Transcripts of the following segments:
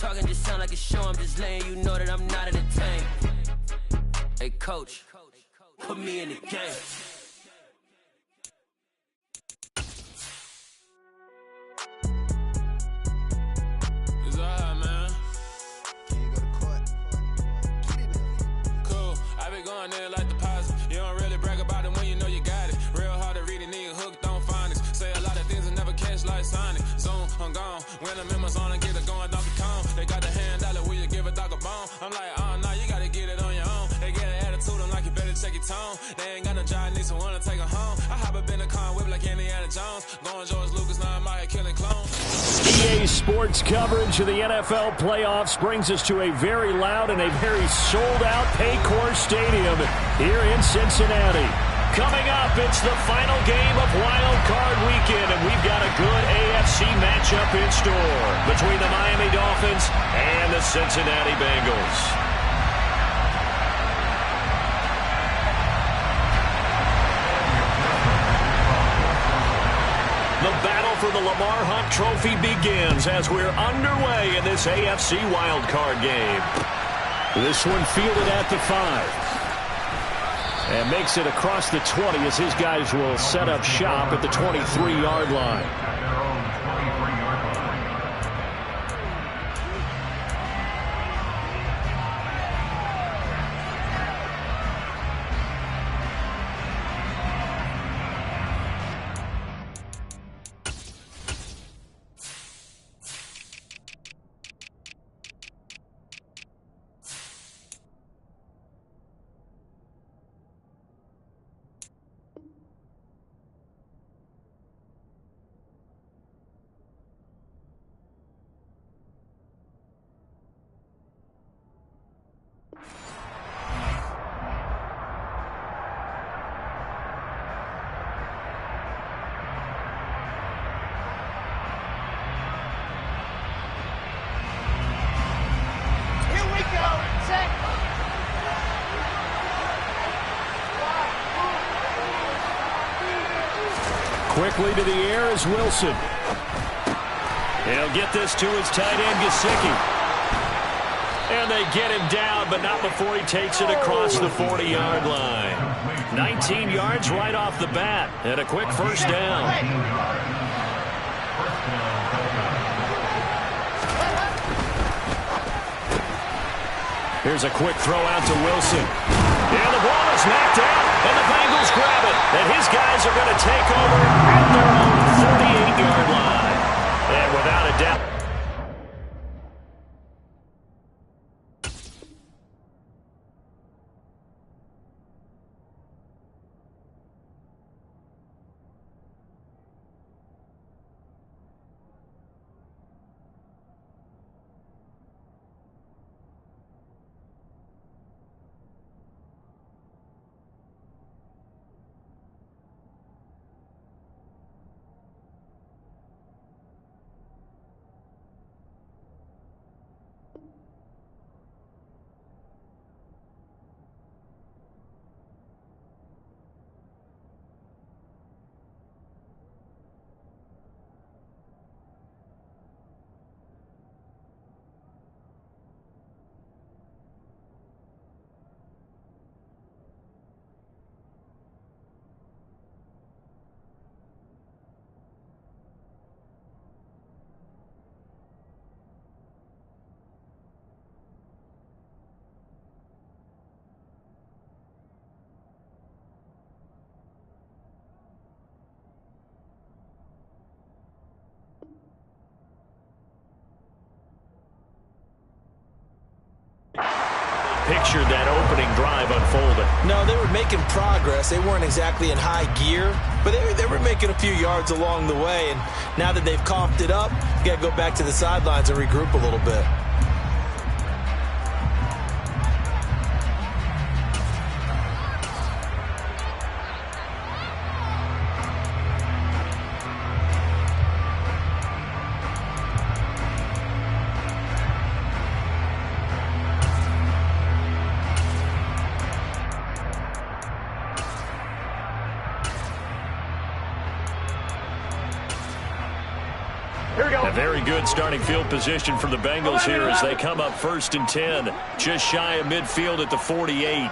Talking just sound like a show, I'm just letting you know that I'm not entertained. Hey, coach, put me in the game. It's alright, man. Cool, I be going there like deposit. You don't really brag about it when you know you got it. Real hard to read a nigga hooked on phonics. Say a lot of things and never catch like Sonic. Zoom, I'm gone. When I'm in my zone, I get it going Donkey Kong. They got the hand dollar, will you give a dog a bone? I'm like, oh no, you gotta get it on your own. They get an attitude, I'm like, you better check your tone. They ain't got no job, need someone to take her home. I hop up in the car, whip like Indiana Jones. Going George Lucas, now I'm out here killing clones. EA Sports coverage of the NFL playoffs brings us to a very loud and a very sold-out Paycor Stadium here in Cincinnati. Coming up, it's the final game of Wild Card Weekend, and we've got a good AFC matchup in store between the Miami Dolphins and the Cincinnati Bengals. The battle for the Lamar Hunt Trophy begins as we're underway in this AFC wildcard game. This one fielded at the 5. And makes it across the 20 as his guys will set up shop at the 23-yard line. Quickly to the air is Wilson. He'll get this to his tight end, Gesicki. And they get him down, but not before he takes it across the 40-yard line. 19 yards right off the bat, and a quick first down. Here's a quick throw out to Wilson. And the ball is knocked out, and the Bengals grab it. And his guys are going to take over at their own 38-yard line. And without a doubt, pictured that opening drive unfolding. No, they were making progress. They weren't exactly in high gear, but they were making a few yards along the way. And now that they've coughed it up, you got to go back to the sidelines and regroup a little bit. A very good starting field position for the Bengals here as they come up 1st and 10, just shy of midfield at the 48.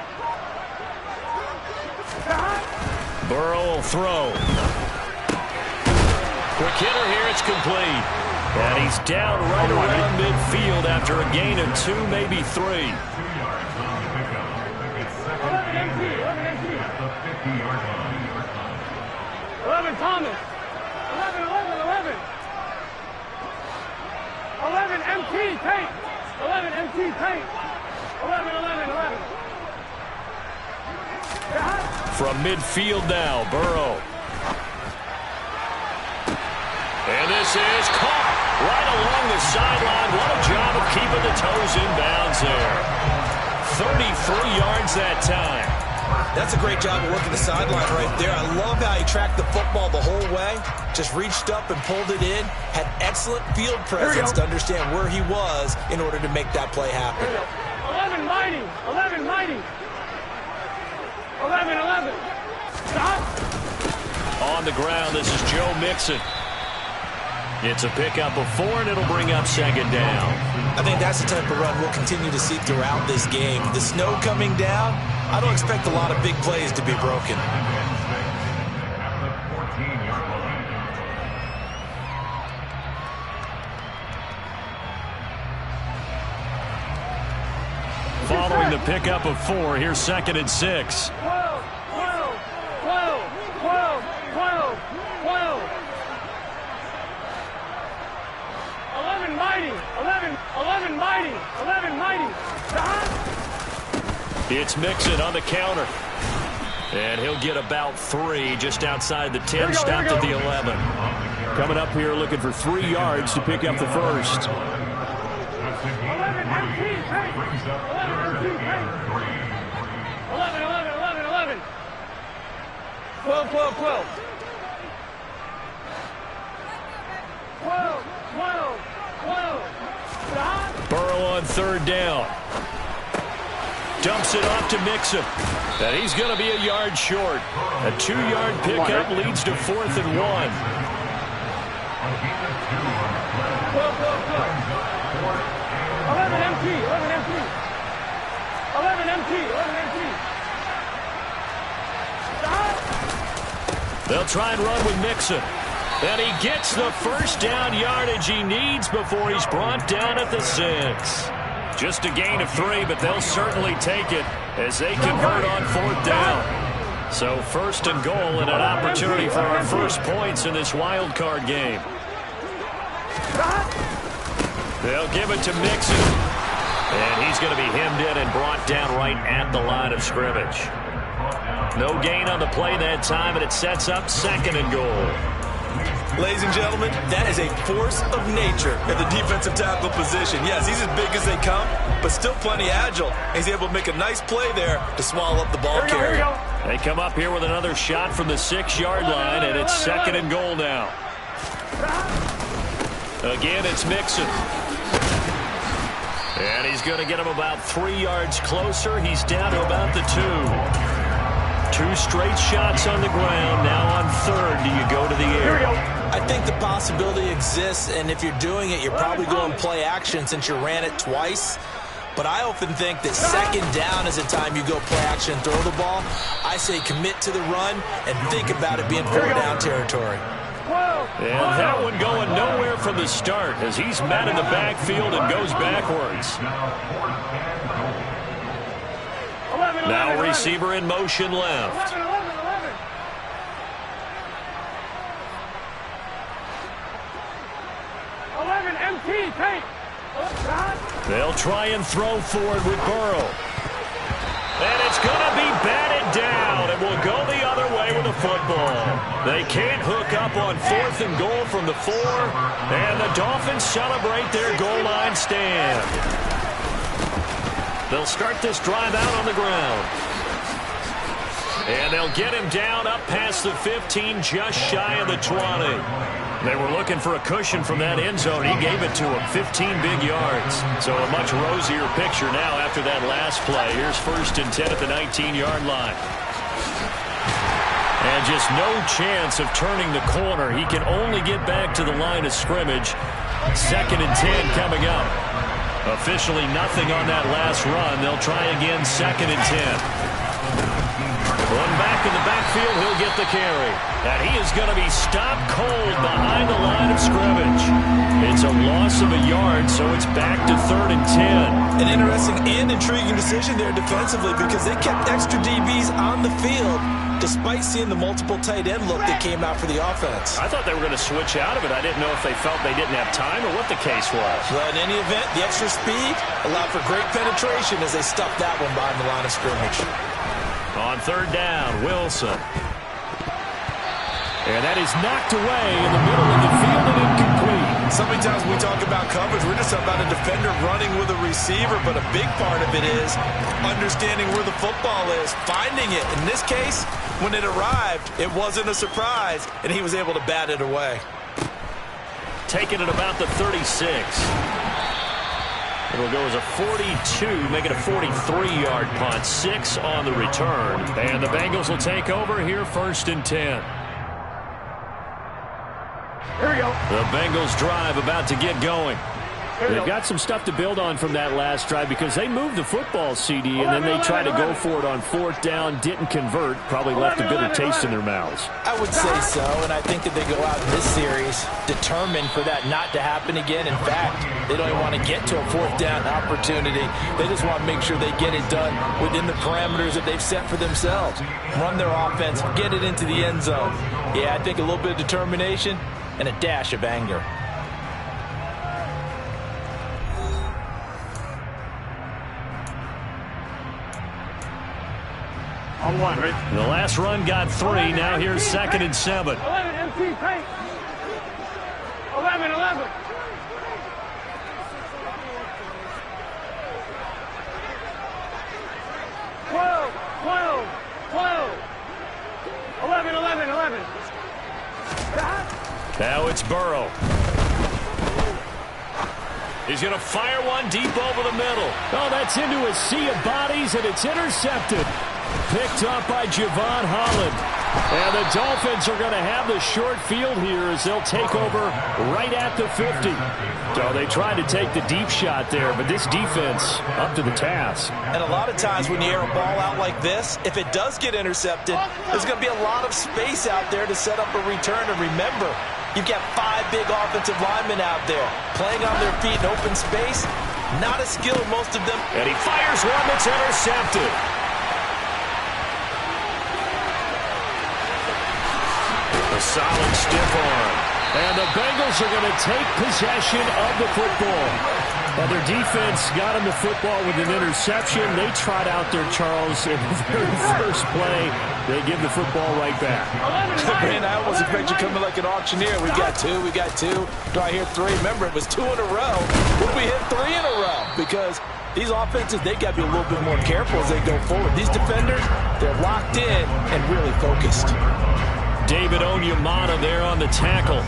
Burrow will throw. Quick hitter here, it's complete. And he's down right around midfield after a gain of 2, maybe 3. Thomas. 11 MT tank. 11 MT tank. 11. From midfield now, Burrow. And this is caught right along the sideline. What a job of keeping the toes in bounds there. 33 yards that time. That's a great job of working the sideline right there. I love how he tracked the football the whole way. Just reached up and pulled it in. Had excellent field presence to understand where he was in order to make that play happen. 11 mighty. 11. Stop. On the ground, this is Joe Mixon. It's a pickup of 4, and it'll bring up 2nd down. I think that's the type of run we'll continue to see throughout this game. The snow coming down, I don't expect a lot of big plays to be broken. Following the pickup of 4, here's 2nd and 6. 12. 11 mighty. It's Mixon on the counter. And he'll get about 3 just outside the 10, stopped at the 11. Coming up here looking for 3 yards to pick up the first. 11 MT tank. 11. 12. 12. Burrow on 3rd down. Dumps it off to Mixon. And he's going to be a yard short. A 2-yard pickup leads to 4th and 1. 11 MT. 11 MT. They'll try and run with Mixon. And he gets the first down yardage he needs before he's brought down at the 6. Just a gain of 3, but they'll certainly take it as they convert on 4th down. So 1st and goal and an opportunity for our first points in this wild card game. They'll give it to Mixon. And he's going to be hemmed in and brought down right at the line of scrimmage. No gain on the play that time, and it sets up 2nd and goal. Ladies and gentlemen, that is a force of nature at the defensive tackle position. Yes, he's as big as they come, but still plenty agile. He's able to make a nice play there to swallow up the ball carrier. They come up here with another shot from the 6-yard line, and it's 2nd and goal now. Again, it's Mixon. And he's going to get him about 3 yards closer. He's down to about the 2. 2 straight shots on the ground. Now on 3rd, do you go to the air? I think the possibility exists, and if you're doing it, you're probably going play action since you ran it twice. But I often think that 2nd down is the time you go play action and throw the ball. I say commit to the run and think about it being 4-down territory. And that one going nowhere from the start as he's met in the backfield and goes backwards. Now receiver in motion left. 11 MT tank. They'll try and throw forward with Burrow. And it's going to be batted down. It will go the other way with the football. They can't hook up on 4th and goal from the 4. And the Dolphins celebrate their goal line stand. They'll start this drive out on the ground. And they'll get him down up past the 15, just shy of the 20. They were looking for a cushion from that end zone. He gave it to him, 15 big yards. So a much rosier picture now after that last play. Here's 1st and 10 at the 19-yard line. And just no chance of turning the corner. He can only get back to the line of scrimmage. 2nd and 10 coming up. Officially nothing on that last run. They'll try again, 2nd and 10. One back in the backfield, he'll get the carry. And he is going to be stopped cold behind the line of scrimmage. It's a loss of a yard, so it's back to 3rd and 10. An interesting and intriguing decision there defensively because they kept extra DBs on the field despite seeing the multiple tight end look that came out for the offense. I thought they were going to switch out of it. I didn't know if they felt they didn't have time or what the case was. Well, in any event, the extra speed allowed for great penetration as they stuffed that one behind the line of scrimmage. On 3rd down, Wilson. And that is knocked away in the middle of the field and incomplete. So many times when we talk about coverage, we're just about a defender running with a receiver, but a big part of it is understanding where the football is, finding it. In this case, when it arrived, it wasn't a surprise, and he was able to bat it away. Taking it about the 36. It'll go as a 42, make it a 43-yard punt. 6 on the return. And the Bengals will take over here, 1st and 10. Here we go. The Bengals drive about to get going. They've got some stuff to build on from that last drive because they moved the football, CD, and then they tried to go for it on 4th down, didn't convert, probably left a bitter taste in their mouths. I would say so, and I think that they go out in this series determined for that not to happen again. In fact, they don't even want to get to a 4th down opportunity. They just want to make sure they get it done within the parameters that they've set for themselves. Run their offense, get it into the end zone. Yeah, I think a little bit of determination and a dash of anger. On 1, right? The last run got 3. Now here's 2nd and 7. 11 empty paint. 11. 12. 11. Now it's Burrow. He's going to fire one deep over the middle. Oh, that's into a sea of bodies, and it's intercepted. Picked up by Javon Holland. And the Dolphins are going to have the short field here as they'll take over right at the 50. So they tried to take the deep shot there, but this defense up to the task. And a lot of times when you air a ball out like this, if it does get intercepted, there's going to be a lot of space out there to set up a return. And remember, you've got 5 big offensive linemen out there playing on their feet in open space. Not as skilled, most of them. And he fires one that's intercepted. A solid stiff arm. And the Bengals are going to take possession of the football. Well, their defense got them the football with an interception. They trot out there, Charles, in the very first play. They give the football right back. Man, I almost expect you coming like an auctioneer. We got 2. Do I hear 3? Remember, it was 2 in a row. Would we hit 3 in a row? Because these offenses, they got to be a little bit more careful as they go forward. These defenders, they're locked in and really focused. David Onyemata there on the tackle.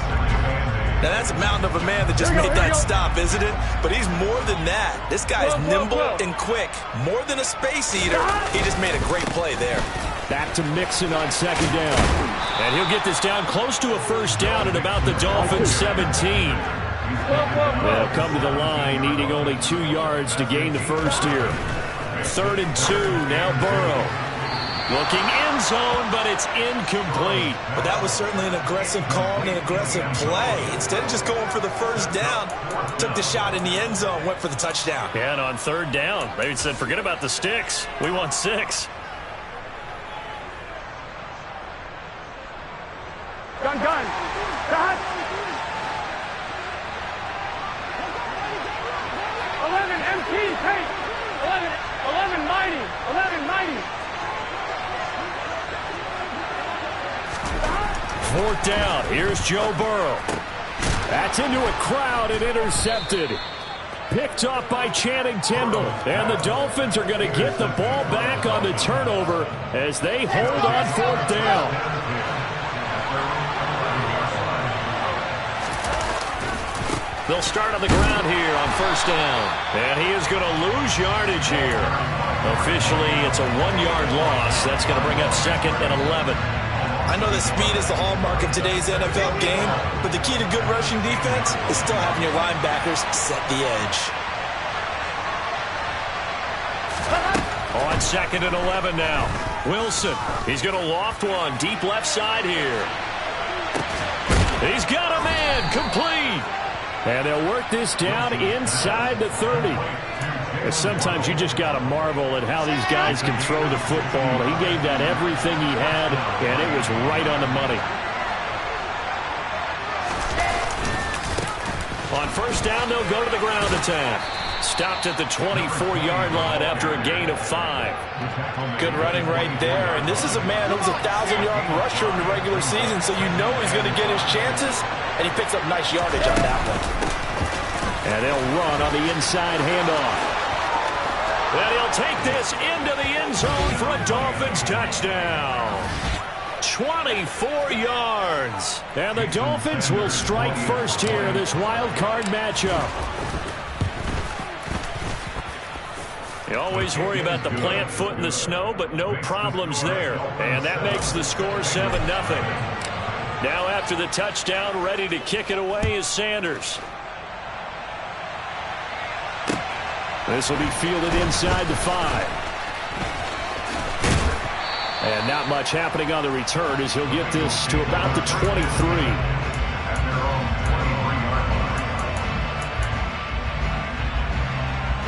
Now, that's a mountain of a man that just made that stop, isn't it? But he's more than that. This guy is nimble and quick. More than a space eater. He just made a great play there. Back to Mixon on 2nd down. And he'll get this down close to a 1st down at about the Dolphins' 17. They'll come to the line, needing only 2 yards to gain the first here. 3rd and 2, now Burrow. Looking end zone, but it's incomplete. But that was certainly an aggressive call and an aggressive play. Instead of just going for the 1st down, took the shot in the end zone, went for the touchdown. Yeah, and on 3rd down, they said, forget about the sticks. We want 6. Gun. Shot. 11 empty paint. 11 mighty. 11 mighty. 4th down. Here's Joe Burrow. That's into a crowd and intercepted. Picked off by Channing Tindall. And the Dolphins are going to get the ball back on the turnover as they hold on 4th down. They'll start on the ground here on 1st down. And he is going to lose yardage here. Officially, it's a 1-yard loss. That's going to bring up 2nd and 11. I know that speed is the hallmark of today's NFL game, but the key to good rushing defense is still having your linebackers set the edge. On 2nd and 11 now. Wilson, he's going to loft one deep left side here. He's got a man, complete. And they'll work this down inside the 30. And sometimes you just got to marvel at how these guys can throw the football. He gave that everything he had, and it was right on the money. On 1st down, they'll go to the ground attack. Stopped at the 24-yard line after a gain of 5. Good running right there. And this is a man who was a 1,000-yard rusher in the regular season, so you know he's going to get his chances. And he picks up nice yardage on that one. And they'll run on the inside handoff. And he'll take this into the end zone for a Dolphins touchdown. 24 yards. And the Dolphins will strike first here in this wild card matchup. You always worry about the plant foot in the snow, but no problems there. And that makes the score 7-0. Now after the touchdown, ready to kick it away is Sanders. This will be fielded inside the 5. And not much happening on the return as he'll get this to about the 23.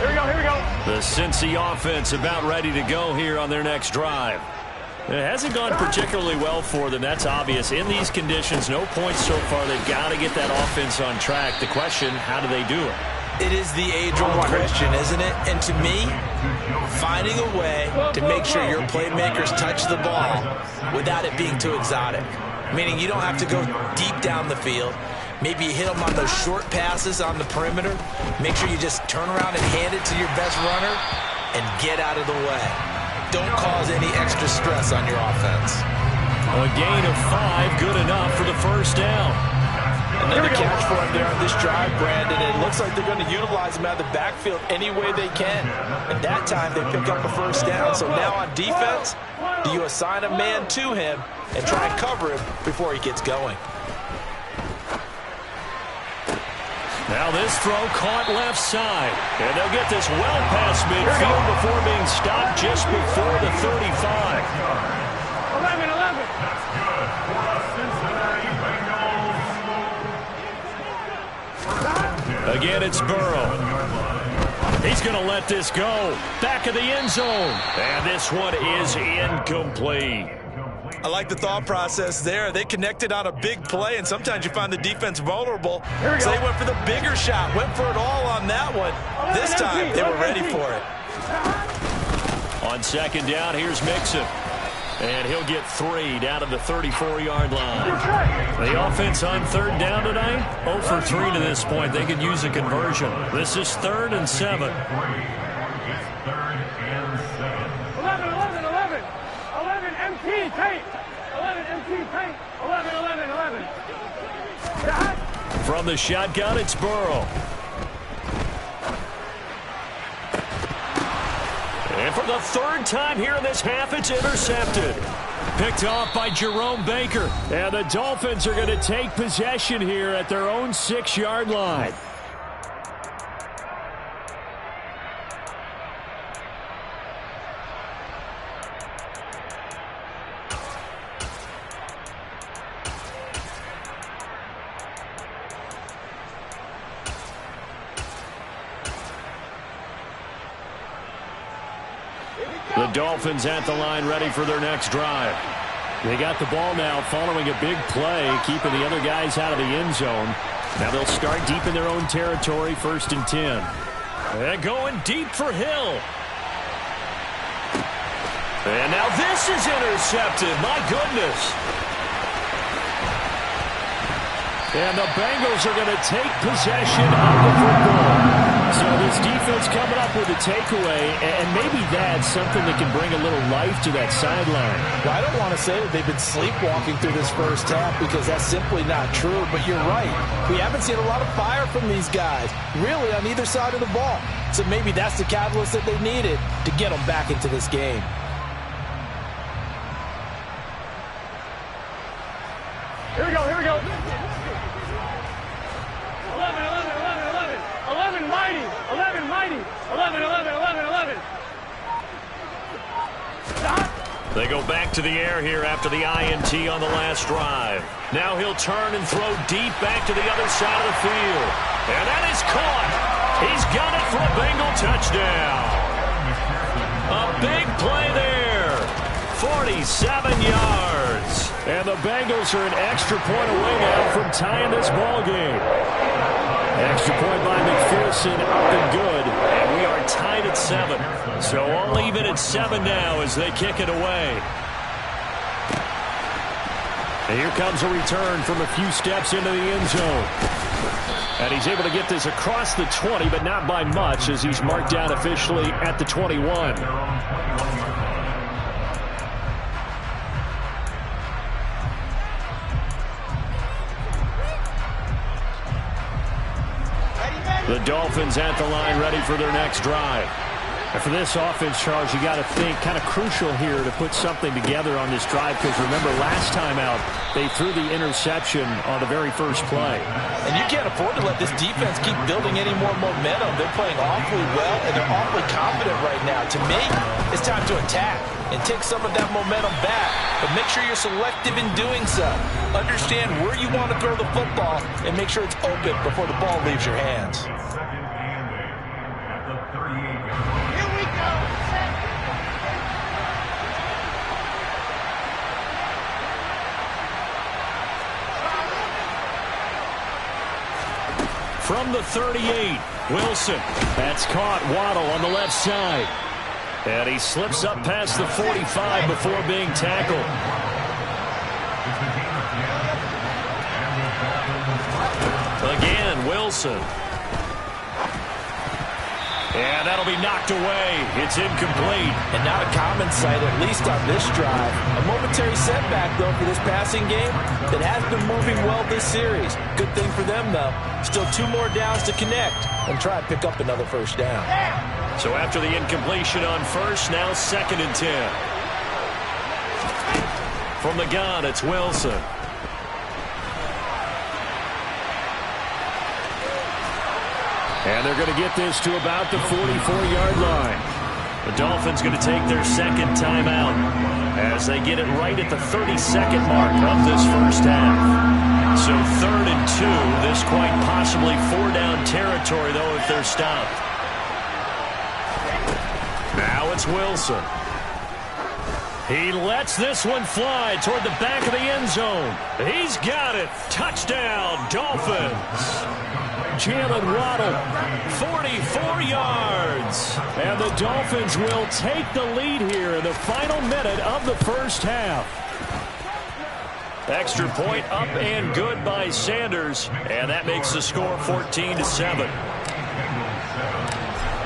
Here we go. The Cincy offense about ready to go here on their next drive. It hasn't gone particularly well for them. That's obvious. In these conditions, no points so far. They've got to get that offense on track. The question, how do they do it? It is the age-old question, isn't it? And to me, finding a way to make sure your playmakers touch the ball without it being too exotic. Meaning you don't have to go deep down the field. Maybe you hit them on those short passes on the perimeter. Make sure you just turn around and hand it to your best runner and get out of the way. Don't cause any extra stress on your offense. A gain of 5, good enough for the 1st down. Another catch for him there on this drive, Brandon. It looks like they're going to utilize him out of the backfield any way they can. And that time they pick up a 1st down. So now on defense, do you assign a man to him and try and cover him before he gets going? Now this throw caught left side. And they'll get this well past midfield before being stopped just before the 35. 11. Again, it's Burrow. He's going to let this go. Back of the end zone. And this one is incomplete. I like the thought process there. They connected on a big play, and sometimes you find the defense vulnerable. So they went for the bigger shot, went for it all on that one. This time, they were ready for it. On 2nd down, here's Mixon. And he'll get 3 down to the 34-yard line. The offense on 3rd down tonight, 0 for 3 to this point. They could use a conversion. This is 3rd and 7. 11, empty, tape. 11, empty, tape. 11. From the shotgun, it's Burrow. And for the 3rd time here in this half, it's intercepted. Picked off by Jerome Baker. And the Dolphins are going to take possession here at their own 6-yard line. The Dolphins at the line ready for their next drive. They got the ball now following a big play, keeping the other guys out of the end zone. Now they'll start deep in their own territory, 1st and 10. And going deep for Hill. And now this is intercepted. My goodness. And the Bengals are going to take possession of the football. So this defense coming up with a takeaway, and maybe that's something that can bring a little life to that sideline. Well, I don't want to say that they've been sleepwalking through this 1st half because that's simply not true, but you're right. We haven't seen a lot of fire from these guys, really on either side of the ball. So maybe that's the catalyst that they needed to get them back into this game. go back to the air here after the INT on the last drive. Now he'll turn and throw deep back to the other side of the field. And that is caught. He's got it for a Bengal touchdown. A big play there. 47 yards. And the Bengals are an extra point away now from tying this ball game. Extra point by McPherson, up and good. And we are tied at 7. So all even at 7 now as they kick it away. And here comes a return from a few steps into the end zone. And he's able to get this across the 20, but not by much as he's marked down officially at the 21. The Dolphins at the line ready for their next drive. And for this offense, Charles, you got to think kind of crucial here to put something together on this drive because remember last time out they threw the interception on the very first play. And you can't afford to let this defense keep building any more momentum. They're playing awfully well and they're awfully confident right now. To me, it's time to attack and take some of that momentum back. But make sure you're selective in doing so. Understand where you want to throw the football and make sure it's open before the ball leaves your hands. From the 38, Wilson. That's caught. Waddle on the left side. And he slips up past the 45 before being tackled. Again, Wilson. And that'll be knocked away. It's incomplete. And not a common sight, at least on this drive. A momentary setback, though, for this passing game that has been moving well this series. Good thing for them, though. Still 2 more downs to connect and try and pick up another first down. So after the incompletion on first, now 2nd and 10. From the gun, it's Wilson. And they're going to get this to about the 44-yard line. The Dolphins going to take their 2nd timeout as they get it right at the 32nd mark of this first half. So 3rd and 2. This quite possibly 4-down territory, though, if they're stopped. Now it's Wilson. He lets this one fly toward the back of the end zone. He's got it. Touchdown, Dolphins. Jalen Waddle, 44 yards. And the Dolphins will take the lead here in the final minute of the first half. Extra point up and good by Sanders. And that makes the score 14-7.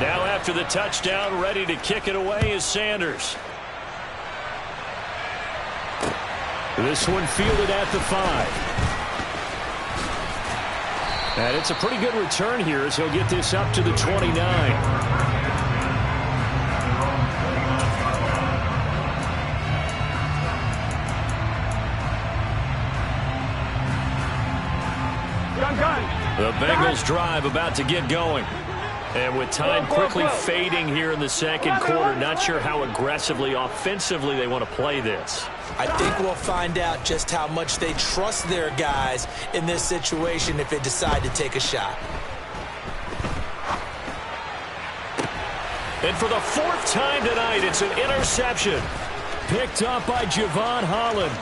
Now after the touchdown, ready to kick it away is Sanders. This one fielded at the 5. And it's a pretty good return here as he'll get this up to the 29. The Bengals drive about to get going. And with time quickly fading here in the second quarter, not sure how aggressively, offensively they want to play this. I think we'll find out just how much they trust their guys in this situation if they decide to take a shot. And for the 4th time tonight, it's an interception. Picked up by Javon Holland.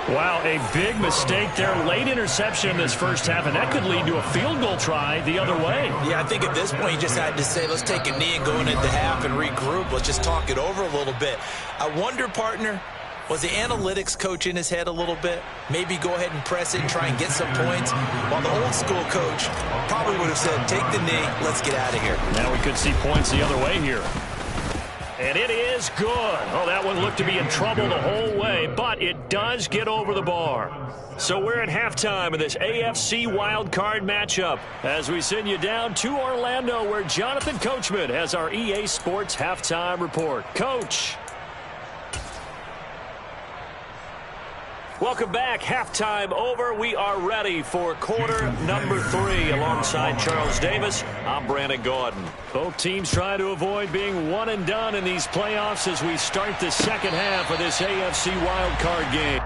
Wow, a big mistake there. Late interception in this first half, and that could lead to a field goal try the other way. Yeah, I think at this point you just had to say, let's take a knee and go into the half and regroup. Let's just talk it over a little bit. I wonder, partner, was the analytics coach in his head a little bit? Maybe go ahead and press it and try and get some points. While the old school coach probably would have said, take the knee, let's get out of here. Now we could see points the other way here. And it is good. Oh, that one looked to be in trouble the whole way, but it does get over the bar. So we're at halftime of this AFC wildcard matchup as we send you down to Orlando where Jonathan Coachman has our EA Sports halftime report. Coach. Welcome back. Halftime over. We are ready for quarter number 3. Alongside Charles Davis, I'm Brandon Gaudin. Both teams trying to avoid being one and done in these playoffs as we start the second half of this AFC wildcard game.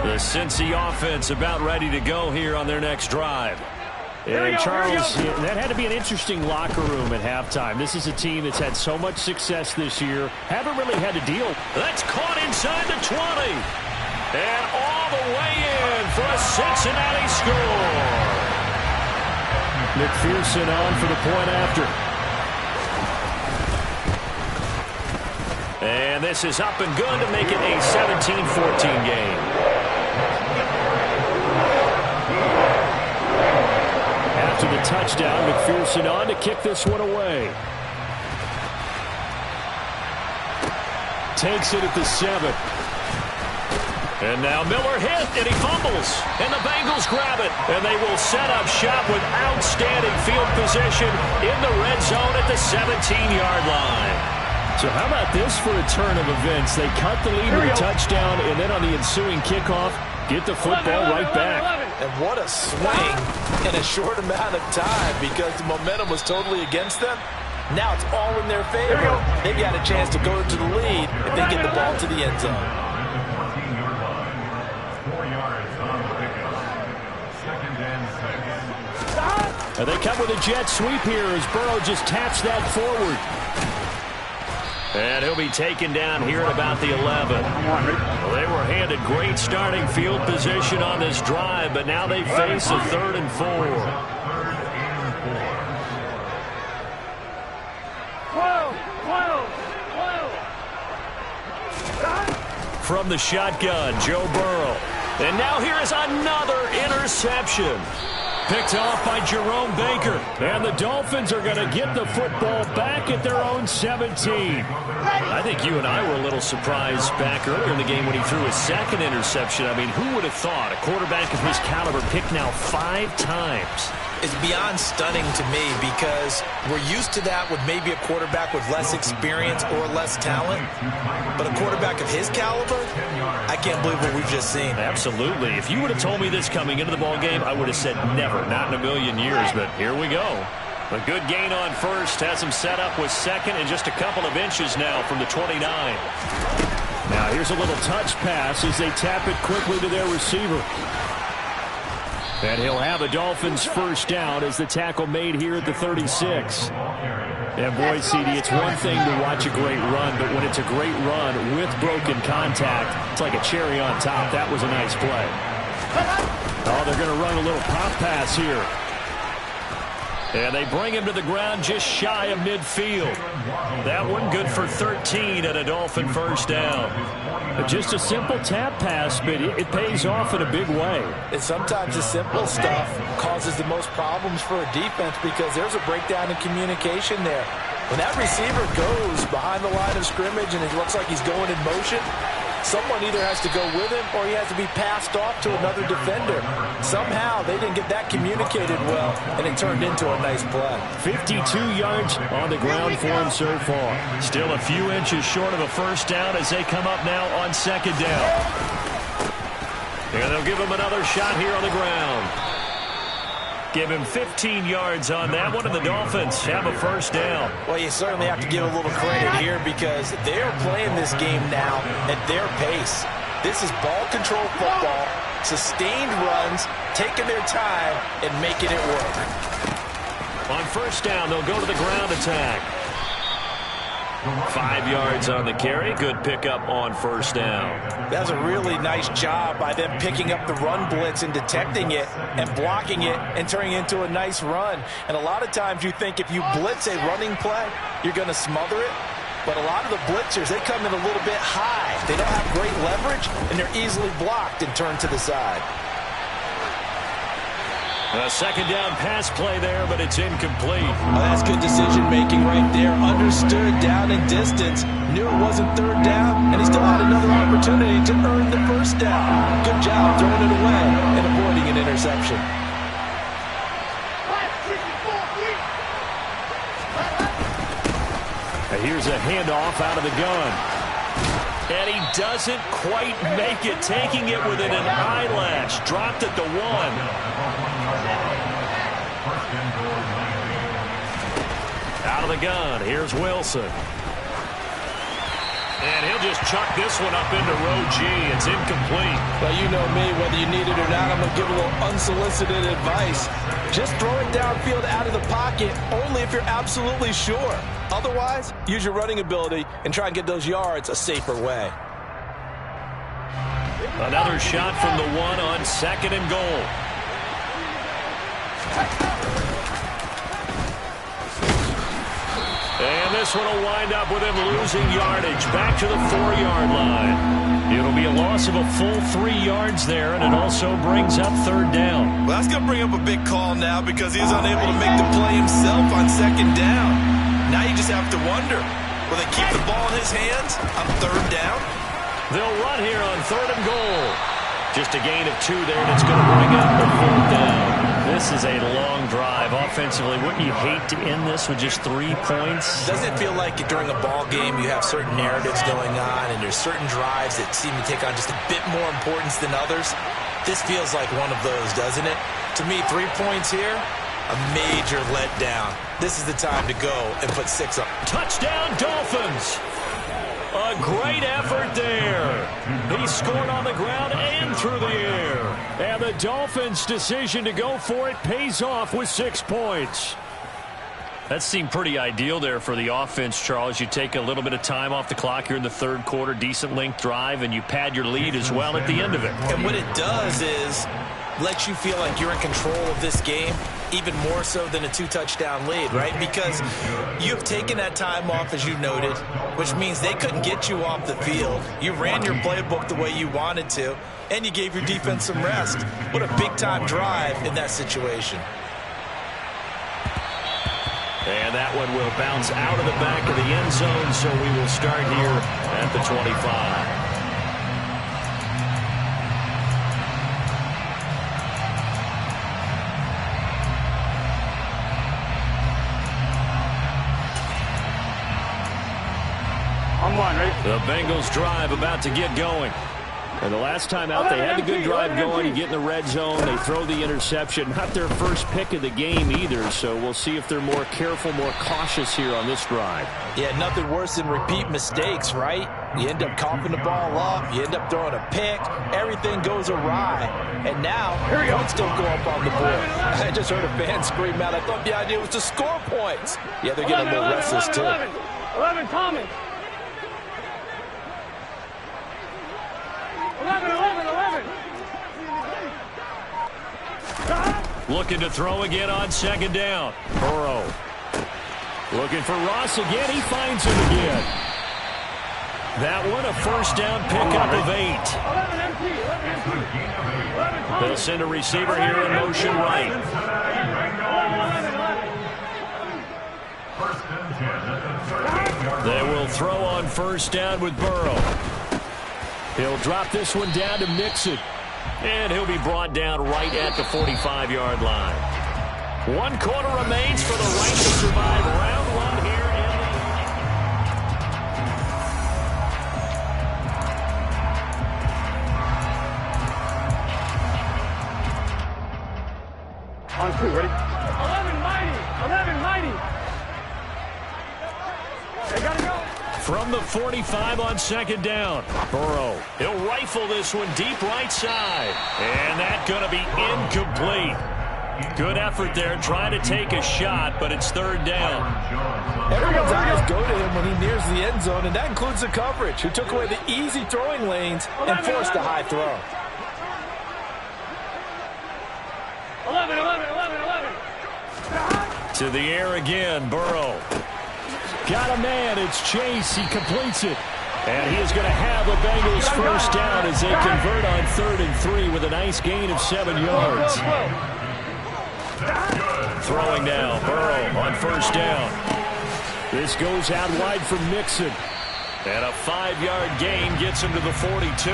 The Cincy offense about ready to go here on their next drive. And Charles, that had to be an interesting locker room at halftime. This is a team that's had so much success this year. Haven't really had to deal. That's caught inside the 20. And all the way in for a Cincinnati score. McPherson on for the point after. And this is up and good to make it a 17-14 game. After the touchdown, McPherson on to kick this one away. Takes it at the 7. And now Miller hit, and he fumbles. And the Bengals grab it. And they will set up shop with outstanding field position in the red zone at the 17-yard line. So how about this for a turn of events? They cut the lead with a touchdown, and then on the ensuing kickoff, get the football right back. And what a swing in a short amount of time because the momentum was totally against them. Now it's all in their favor. They've got a chance to go to the lead if they get the ball to the end zone. And they come with a jet sweep here as Burrow just taps that forward. And he'll be taken down here at about the 11. Well, they were handed great starting field position on this drive, but now they face a 3rd and 4. 12. From the shotgun, Joe Burrow. And now here is another interception. Picked off by Jerome Baker. And the Dolphins are going to get the football back at their own 17. I think you and I were a little surprised back earlier in the game when he threw his 2nd interception. I mean, who would have thought a quarterback of his caliber picked now 5 times? It's beyond stunning to me because we're used to that with maybe a quarterback with less experience or less talent. But a quarterback of his caliber, I can't believe what we've just seen. Absolutely. If you would have told me this coming into the ball game, I would have said never, not in a million years. But here we go. A good gain on first, has him set up with 2nd and just a couple of inches now from the 29. Now here's a little touch pass as they tap it quickly to their receiver. And he'll have a Dolphins first down as the tackle made here at the 36. And boy, CD, it's one thing to watch a great run, but when it's a great run with broken contact, it's like a cherry on top. That was a nice play. Oh, they're going to run a little pop pass here. And they bring him to the ground just shy of midfield. That one good for 13 and a Dolphin first down. Just a simple tap pass, but it pays off in a big way. And sometimes the simple stuff causes the most problems for a defense because there's a breakdown in communication there. When that receiver goes behind the line of scrimmage and it looks like he's going in motion, someone either has to go with him or he has to be passed off to another defender. Somehow they didn't get that communicated well, and it turned into a nice play. 52 yards on the ground for him so far. Still a few inches short of a first down as they come up now on 2nd down. And they'll give him another shot here on the ground. Give him 15 yards on that one, and the Dolphins have a first down. Well, you certainly have to give a little credit here because they're playing this game now at their pace. This is ball control football. sustained runs, taking their time, and making it work. On first down, they'll go to the ground attack. 5 yards on the carry. Good pickup on first down. That's a really nice job by them picking up the run blitz and detecting it and blocking it and turning it into a nice run. And a lot of times you think if you blitz a running play, you're going to smother it. But a lot of the blitzers, they come in a little bit high. They don't have great leverage, and they're easily blocked and turned to the side. A second down pass play there, but it's incomplete. Oh, that's good decision-making right there. Understood down and distance. Knew it wasn't third down, and he still had another opportunity to earn the first down. Good job throwing it away and avoiding an interception. Here's a handoff out of the gun. And he doesn't quite make it, taking it within an eyelash. Dropped at the 1. Out of the gun, here's Wilson. And he'll just chuck this one up into row G. It's incomplete. Well, you know me, whether you need it or not, I'm going to give a little unsolicited advice. Just throw it downfield out of the pocket, only if you're absolutely sure. Otherwise, use your running ability and try and get those yards a safer way. Another shot from the 1 on second and goal. And this one will wind up with him losing yardage back to the 4-yard line. It'll be a loss of a full 3 yards there, and it also brings up third down. Well, that's going to bring up a big call now because he's unable to make the play himself on second down. Now you just have to wonder, will they keep the ball in his hands on third down? They'll run here on third and goal. Just a gain of 2 there, and it's going to bring up the fourth down. This is a long drive offensively. Wouldn't you hate to end this with just 3 points? Doesn't it feel like during a ball game you have certain narratives going on and there's certain drives that seem to take on just a bit more importance than others? This feels like one of those, doesn't it? To me, 3 points here, a major letdown. This is the time to go and put 6 up. Touchdown, Dolphins! A great effort there. He scored on the ground and through the air. And the Dolphins' decision to go for it pays off with 6 points. That seemed pretty ideal there for the offense, Charles. You take a little bit of time off the clock here in the third quarter, decent length drive, and you pad your lead as well at the end of it. And what it does is lets you feel like you're in control of this game, even more so than a 2-touchdown lead, right? Because you've taken that time off, as you noted, which means they couldn't get you off the field. You ran your playbook the way you wanted to, and you gave your defense some rest. What a big-time drive in that situation. And that one will bounce out of the back of the end zone, so we will start here at the 25. The Bengals drive about to get going. And the last time out, they had the good drive going. You get in the red zone, they throw the interception. Not their first pick of the game either, so we'll see if they're more careful, more cautious here on this drive. Yeah, nothing worse than repeat mistakes, right? You end up coughing the ball up, you end up throwing a pick, everything goes awry. And now, points don't go up on the board. I just heard a fan scream out, I thought the idea was to score points. Yeah, they're getting a little restless too. 11, Thomas. 11. Looking to throw again on second down. Burrow. Looking for Ross again. He finds him again. That one a first down pickup of 8. They'll send a receiver here in motion right. They will throw on first down with Burrow. He'll drop this one down to Mixon. And he'll be brought down right at the 45-yard line. 1 quarter remains for the right to survive round 1 here On 2, ready? 11 mighty. They gotta go. From the 45 on second down. Burrow, he'll rifle this one deep right side. And that's going to be incomplete. Good effort there trying to take a shot, but it's third down. Everyone's eyes go to him when he nears the end zone, and that includes the coverage, who took away the easy throwing lanes and forced a high throw. 11, 11, 11, 11. To the air again, Burrow. Got a man, it's Chase, he completes it. And he is going to have the Bengals first down as they convert on 3rd and 3 with a nice gain of 7 yards. Throwing now, Burrow on first down. This goes out wide from Mixon. And a 5-yard gain gets him to the 42.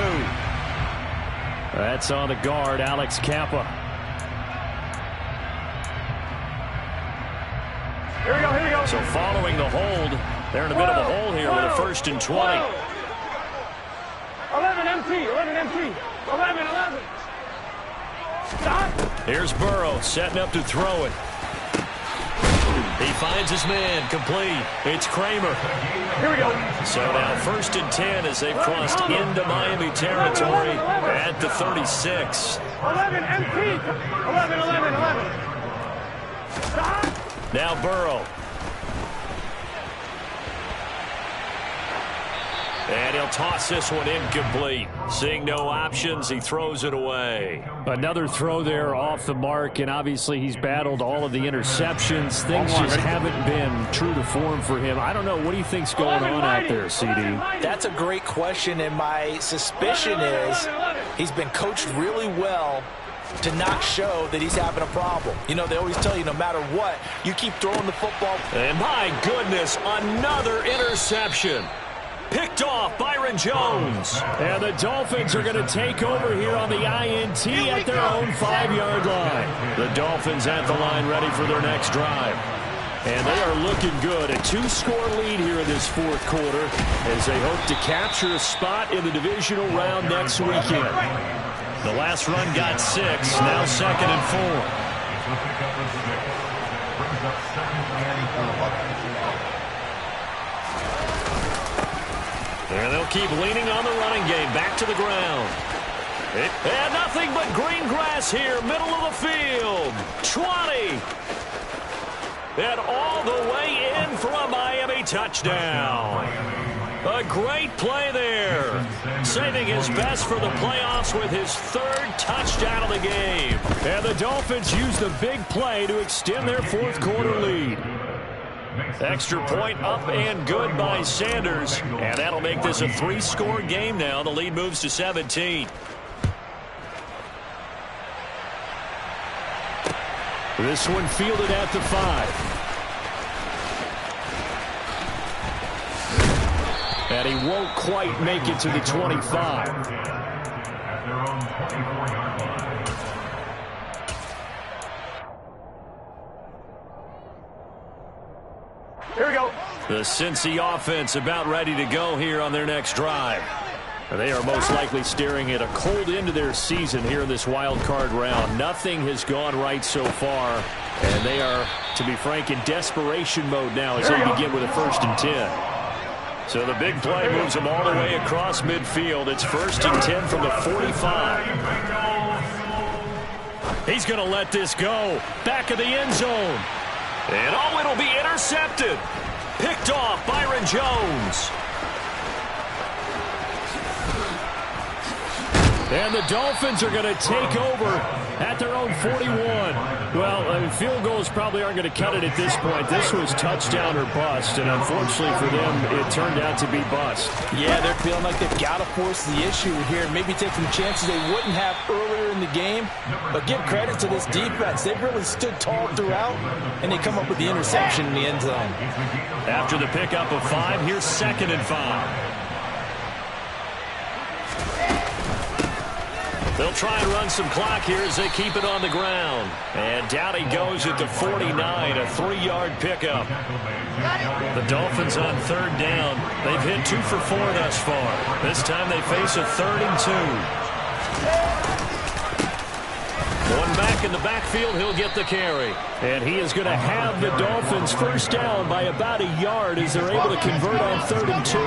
That's on the guard, Alex Kappa. Here we go, here we go. So following the hold, they're in a bit of a hole here with a 1st and 20. 11 empty, 11 empty. 11, 11. Stop. Here's Burrow setting up to throw it. He finds his man, complete. It's Kramer. Here we go. So now 1st and 10 as they've crossed into Miami territory at the 36. 11 empty. 11, 11, 11. Stop. Now Burrow. And he'll toss this one incomplete. Seeing no options, he throws it away. Another throw there off the mark, and obviously he's battled all of the interceptions. Things just haven't been true to form for him. I don't know. What do you think's going on out there, CD? That's a great question, and my suspicion is he's been coached really well to not show that he's having a problem. You know, they always tell you no matter what, you keep throwing the football. And my goodness, another interception. Picked off Byron Jones. And the Dolphins are going to take over here on the INT at their own 5-yard line. The Dolphins at the line ready for their next drive. And they are looking good. A 2-score lead here in this 4th quarter as they hope to capture a spot in the divisional round next weekend. The last run got 6, now 2nd and 4. And they'll keep leaning on the running game. Back to the ground. And nothing but green grass here, middle of the field. 20. And all the way in for a Miami touchdown. A great play there. Saving his best for the playoffs with his 3rd touchdown of the game. And the Dolphins use the big play to extend their 4th quarter lead. Extra point up and good by Sanders. And that'll make this a 3-score game now. The lead moves to 17. This one fielded at the 5. And he won't quite make it to the 25. Here we go. The Cincy offense about ready to go here on their next drive. They are most likely staring at a cold end to their season here in this wild card round. Nothing has gone right so far, and they are, to be frank, in desperation mode now as they begin with a 1st and 10. So the big play moves them all the way across midfield. It's 1st and 10 from the 45. He's going to let this go. Back of the end zone. And oh, it'll be intercepted. Picked off Byron Jones. And the Dolphins are going to take over at their own 41. Well, field goals probably aren't going to cut it at this point. This was touchdown or bust, and unfortunately for them, it turned out to be bust. Yeah, they're feeling like they've got to force the issue here, maybe take some chances they wouldn't have earlier in the game. But give credit to this defense. They've really stood tall throughout, and they come up with the interception in the end zone. After the pickup of 5, here's 2nd and 5. They'll try and run some clock here as they keep it on the ground. And down he goes at the 49, a 3-yard pickup. The Dolphins on 3rd down. They've hit 2 for 4 thus far. This time they face a 3rd and 2. 1 back in the backfield. He'll get the carry. And he is going to have the Dolphins first down by about a yard as they're able to convert on 3rd and 2.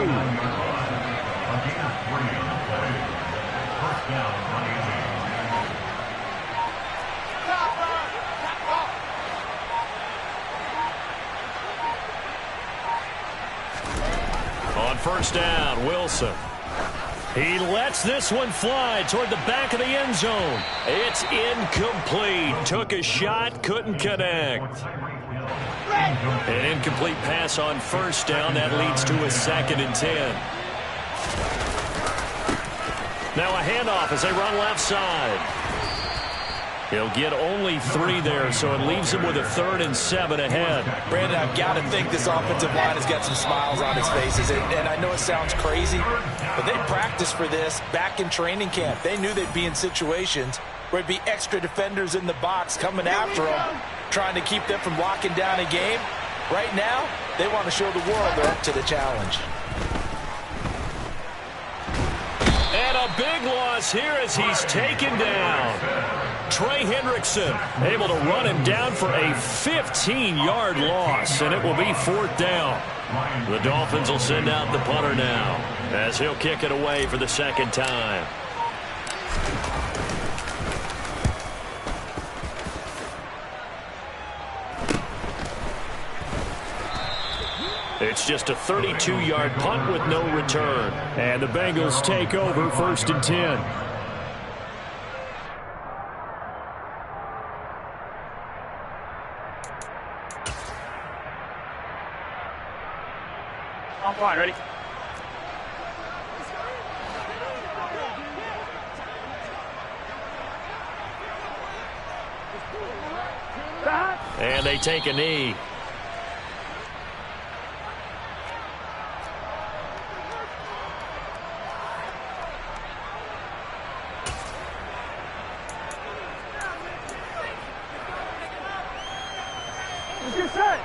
On first down, Wilson. He lets this one fly toward the back of the end zone. It's incomplete. Took a shot, couldn't connect. An incomplete pass on first down. That leads to a 2nd and 10. Now a handoff as they run left side. He'll get only 3 there, so it leaves him with a 3rd and 7 ahead. Brandon, I've got to think this offensive line has got some smiles on its faces. And I know it sounds crazy, but they practiced for this back in training camp. They knew they'd be in situations where there'd be extra defenders in the box coming after them, trying to keep them from locking down a game. Right now, they want to show the world they're up to the challenge. And a big loss here as he's taken down. Trey Hendrickson able to run him down for a 15-yard loss, and it will be 4th down. The Dolphins will send out the punter now as he'll kick it away for the 2nd time. It's just a 32-yard punt with no return. And the Bengals take over 1st and 10. I'm fine. Ready? And they take a knee. Let's get set.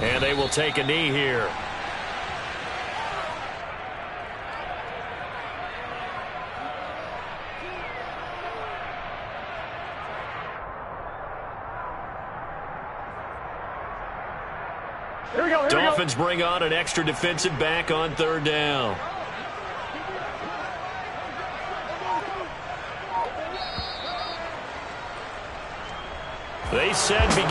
And they will take a knee here. Here we go. Dolphins bring on an extra defensive back on 3rd down. They said begin.